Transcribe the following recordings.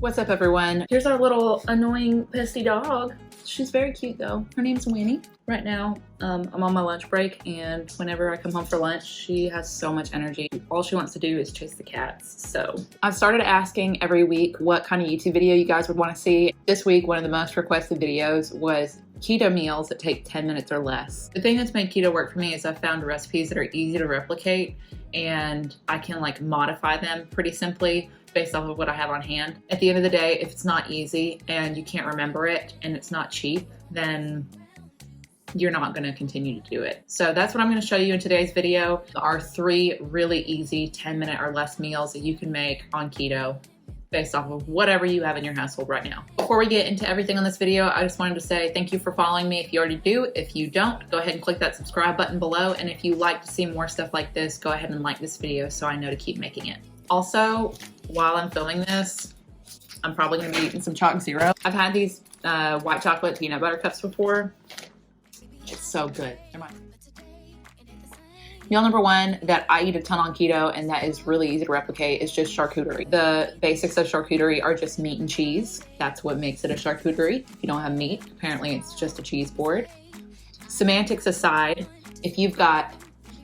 What's up, everyone? Here's our little annoying pesty dog. She's very cute though. Her name's Winnie. Right now, I'm on my lunch break, and whenever I come home for lunch, she has so much energy. All she wants to do is chase the cats. So I've started asking every week what kind of YouTube video you guys would want to see. This week, one of the most requested videos was keto meals that take 10 minutes or less. The thing that's made keto work for me is I've found recipes that are easy to replicate, and I can like modify them pretty simply based off of what I have on hand. At the end of the day, if it's not easy and you can't remember it and it's not cheap, then you're not going to continue to do it. So that's what I'm going to show you in today's video, are 3 really easy 10-minute or less meals that you can make on keto based off of whatever you have in your household right now. Before we get into everything on this video, I just wanted to say thank you for following me if you already do. If you don't, go ahead and click that subscribe button below. And if you like to see more stuff like this, go ahead and like this video so I know to keep making it. Also, while I'm filming this, I'm probably going to be eating some Chalk Zero. I've had these white chocolate peanut butter cups before. It's so good. Meal number 1 that I eat a ton on keto and that is really easy to replicate is just charcuterie. The basics of charcuterie are just meat and cheese. That's what makes it a charcuterie. If you don't have meat, apparently it's just a cheese board. Semantics aside, if you've got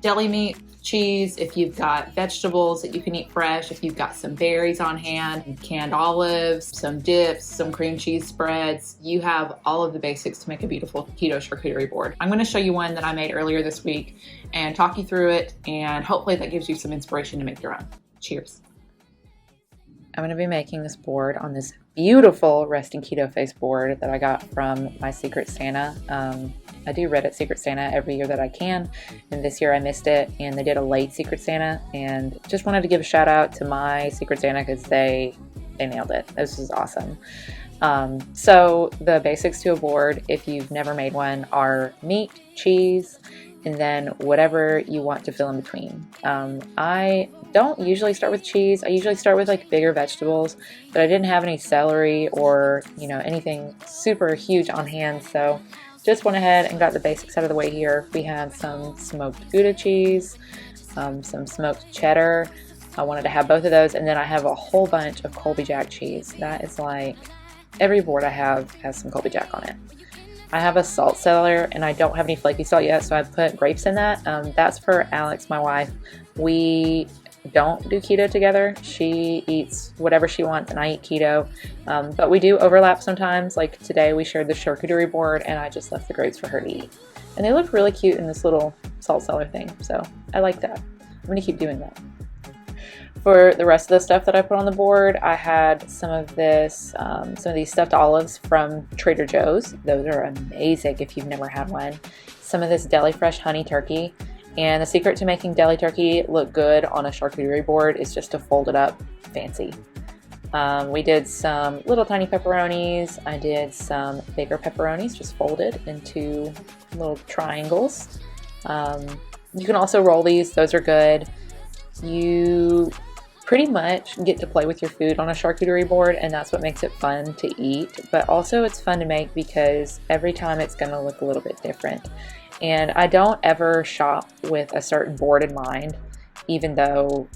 deli meat, cheese, if you've got vegetables that you can eat fresh, if you've got some berries on hand, canned olives, some dips, some cream cheese spreads, you have all of the basics to make a beautiful keto charcuterie board. I'm going to show you one that I made earlier this week and talk you through it, and hopefully that gives you some inspiration to make your own. Cheers. I'm going to be making this board on this beautiful Resting Keto Face board that I got from my Secret Santa. I do Reddit Secret Santa every year that I can, and this year I missed it, and they did a late Secret Santa, and just wanted to give a shout out to my Secret Santa because they nailed it. This is awesome. So the basics to a board, if you've never made one, are meat, cheese, and then whatever you want to fill in between. I don't usually start with cheese. I usually start with like bigger vegetables, but I didn't have any celery or, anything super huge on hand, so just went ahead and got the basics out of the way here. We had some smoked Gouda cheese, some smoked cheddar. I wanted to have both of those, and then I have a whole bunch of Colby Jack cheese. That is like, every board I have has some Colby Jack on it. I have a salt cellar, and I don't have any flaky salt yet, so I put grapes in that. That's for Alex, my wife. We don't do keto together. She eats whatever she wants and I eat keto, but we do overlap sometimes. Like today we shared the charcuterie board and I just left the grapes for her to eat, and they look really cute in this little salt cellar thing, so I like that. I'm gonna keep doing that. For the rest of the stuff that I put on the board, I had some of this, some of these stuffed olives from Trader Joe's. Those are amazing if you've never had one. Some of this Deli Fresh honey turkey. And the secret to making deli turkey look good on a charcuterie board is just to fold it up fancy. We did some little tiny pepperonis. I did some bigger pepperonis, just folded into little triangles. You can also roll these. Those are good. You pretty much get to play with your food on a charcuterie board, and that's what makes it fun to eat. But also it's fun to make because every time it's going to look a little bit different. And I don't ever shop with a certain board in mind, even though,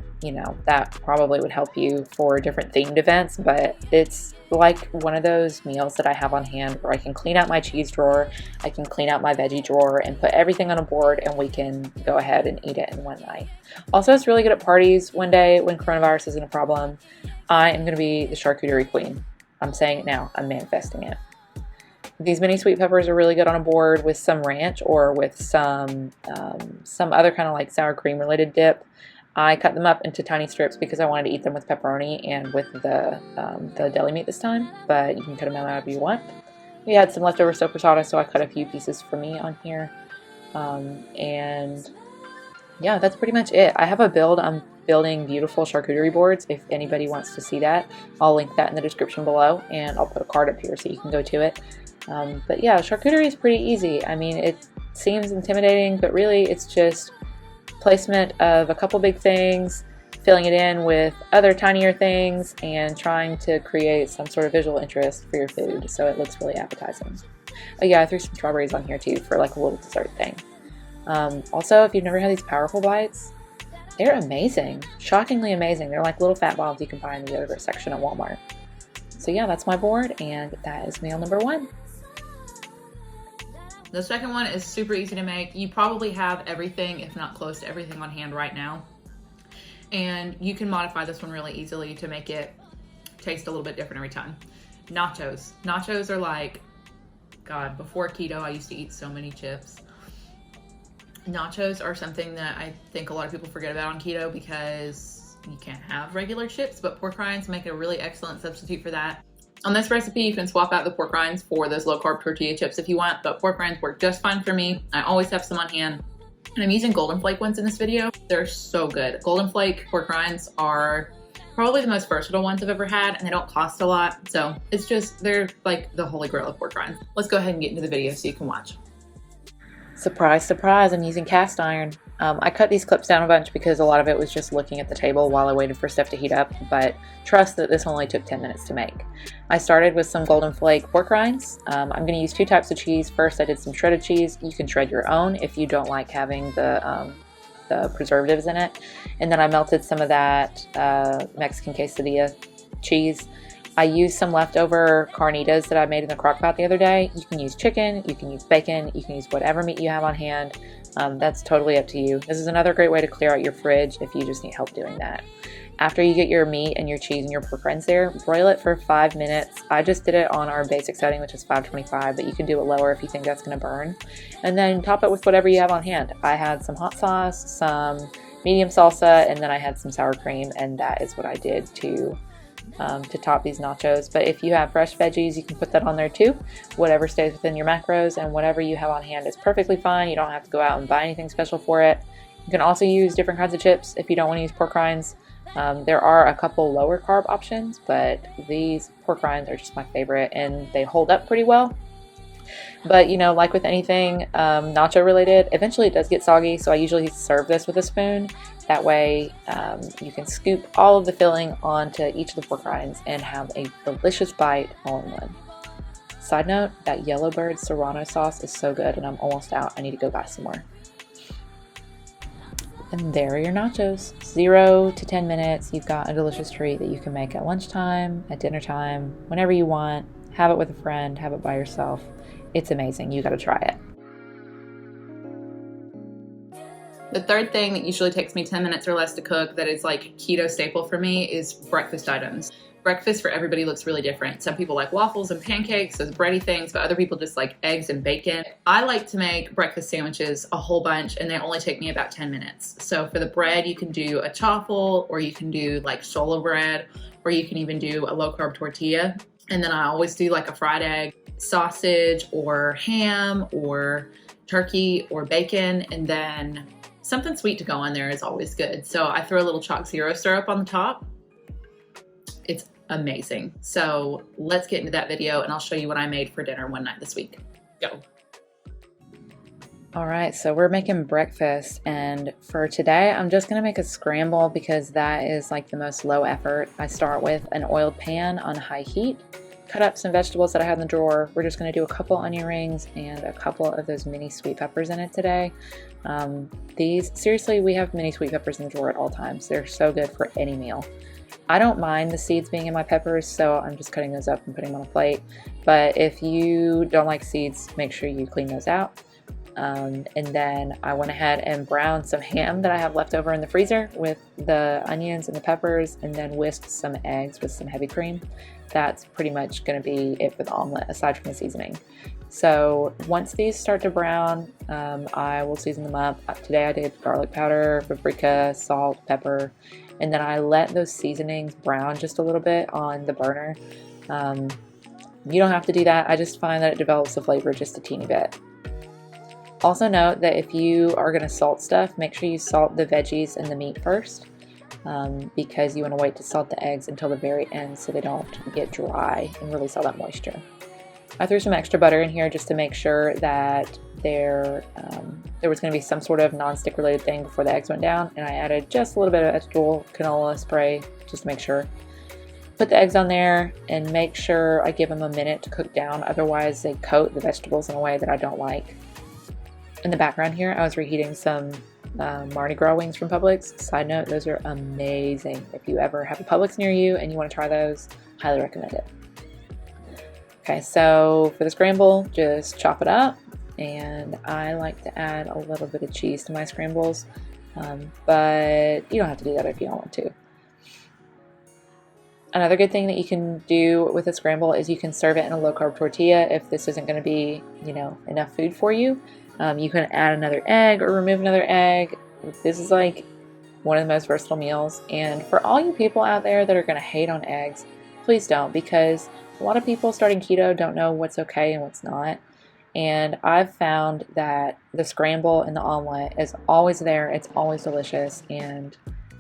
that probably would help you for different themed events, but it's like one of those meals that I have on hand where I can clean out my cheese drawer, I can clean out my veggie drawer, and put everything on a board, and we can go ahead and eat it in one night. Also, it's really good at parties one day when coronavirus isn't a problem. I am going to be the charcuterie queen. I'm saying it now. I'm manifesting it. These mini sweet peppers are really good on a board with some ranch or with some other kind of like sour cream related dip. I cut them up into tiny strips because I wanted to eat them with pepperoni and with the deli meat this time, but you can cut them out however you want. We had some leftover soppressata, so I cut a few pieces for me on here. And yeah, that's pretty much it. I have a build. I'm building beautiful charcuterie boards. If anybody wants to see that, I'll link that in the description below, and I'll put a card up here so you can go to it. But yeah, charcuterie is pretty easy. I mean, it seems intimidating, but really it's just placement of a couple big things, filling it in with other tinier things, and trying to create some sort of visual interest for your food so it looks really appetizing. Oh yeah, I threw some strawberries on here too for like a little dessert thing. Also, if you've never had these Powerful Bites, they're amazing. Shockingly amazing. They're like little fat bombs you can buy in the yogurt section at Walmart. So yeah, that's my board, and that is meal number 1. The second one is super easy to make. You probably have everything, if not close to everything, on hand right now. And you can modify this one really easily to make it taste a little bit different every time. Nachos. Nachos are like, God, before keto, I used to eat so many chips. Nachos are something that I think a lot of people forget about on keto because you can't have regular chips, but pork rinds make a really excellent substitute for that. On this recipe, you can swap out the pork rinds for those low-carb tortilla chips if you want, but pork rinds work just fine for me. I always have some on hand. And I'm using Golden Flake ones in this video. They're so good. Golden Flake pork rinds are probably the most versatile ones I've ever had, and they don't cost a lot. So it's just, they're like the holy grail of pork rinds. Let's go ahead and get into the video so you can watch. Surprise, surprise, I'm using cast iron. I cut these clips down a bunch because a lot of it was just looking at the table while I waited for stuff to heat up, but trust that this only took 10 minutes to make. I started with some Golden Flake pork rinds. I'm going to use 2 types of cheese. First, I did some shredded cheese. You can shred your own if you don't like having the preservatives in it. And then I melted some of that Mexican quesadilla cheese. I used some leftover carnitas that I made in the crock pot the other day. You can use chicken, you can use bacon, you can use whatever meat you have on hand. That's totally up to you. This is another great way to clear out your fridge if you just need help doing that. After you get your meat and your cheese and your pork rinds there, broil it for 5 minutes. I just did it on our basic setting, which is 525, but you can do it lower if you think that's going to burn. And then top it with whatever you have on hand. I had some hot sauce, some medium salsa, and then I had some sour cream, and that is what I did to top these nachos. But if you have fresh veggies, you can put that on there too. Whatever stays within your macros, and whatever you have on hand is perfectly fine. You don't have to go out and buy anything special for it. You can also use different kinds of chips if you don't want to use pork rinds. There are a couple lower carb options, but these pork rinds are just my favorite, and they hold up pretty well. But you know, like with anything nacho related, eventually it does get soggy, so I usually serve this with a spoon. That way you can scoop all of the filling onto each of the pork rinds and have a delicious bite all in one. Side note, that Yellowbird Serrano sauce is so good, and I'm almost out. I need to go buy some more. And there are your nachos. 0 to 10 minutes. You've got a delicious treat that you can make at lunchtime, at dinner time, whenever you want. Have it with a friend, have it by yourself. It's amazing. You got to try it. The third thing that usually takes me 10 minutes or less to cook that is like keto staple for me is breakfast items. Breakfast for everybody looks really different. Some people like waffles and pancakes, those bready things, but other people just like eggs and bacon. I like to make breakfast sandwiches a whole bunch, and they only take me about 10 minutes. So for the bread, you can do a chaffle, or you can do like shola bread, or you can even do a low carb tortilla. And then I always do like a fried egg, sausage, or ham, or turkey, or bacon, and then something sweet to go on there is always good. So I throw a little Chalk Zero syrup on the top. It's amazing. So let's get into that video, and I'll show you what I made for dinner one night this week. Go. All right, so we're making breakfast, and for today, I'm just gonna make a scramble because that is like the most low effort. I start with an oiled pan on high heat, cut up some vegetables that I had in the drawer. We're just gonna do a couple onion rings and a couple of those mini sweet peppers in it today. Seriously, we have mini sweet peppers in the drawer at all times. They're so good for any meal. I don't mind the seeds being in my peppers, so I'm just cutting those up and putting them on a plate. But if you don't like seeds, make sure you clean those out. And then I went ahead and browned some ham that I have left over in the freezer with the onions and the peppers, and then whisked some eggs with some heavy cream. That's pretty much going to be it for the omelet, aside from the seasoning. So once these start to brown, I will season them up. Today I did garlic powder, paprika, salt, pepper, and then I let those seasonings brown just a little bit on the burner. You don't have to do that. I just find that it develops the flavor just a teeny bit. Also note that if you are going to salt stuff, make sure you salt the veggies and the meat first, because you want to wait to salt the eggs until the very end so they don't get dry and release all that moisture. I threw some extra butter in here just to make sure that there was going to be some sort of non-stick related thing before the eggs went down, and I added just a little bit of vegetable canola spray just to make sure. Put the eggs on there and make sure I give them a minute to cook down, otherwise they coat the vegetables in a way that I don't like. In the background here, I was reheating some Mardi Gras wings from Publix. Side note, those are amazing. If you ever have a Publix near you and you want to try those, highly recommend it. Okay, so for the scramble, just chop it up, and I like to add a little bit of cheese to my scrambles, but you don't have to do that if you don't want to. Another good thing that you can do with a scramble is you can serve it in a low-carb tortilla if this isn't going to be, enough food for you. You can add another egg or remove another egg. This is like one of the most versatile meals, and for all you people out there that are going to hate on eggs, please don't, because a lot of people starting keto don't know what's okay and what's not. And I've found that the scramble and the omelet is always there, it's always delicious, and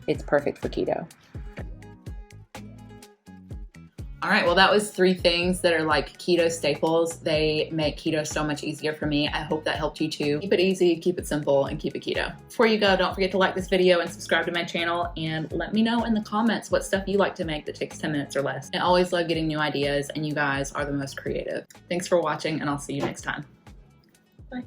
it's perfect for keto. All right, well, that was 3 things that are like keto staples. They make keto so much easier for me. I hope that helped you too. Keep it easy, keep it simple, and keep it keto. Before you go, don't forget to like this video and subscribe to my channel, and let me know in the comments what stuff you like to make that takes 10 minutes or less. I always love getting new ideas, and you guys are the most creative. Thanks for watching, and I'll see you next time. Bye.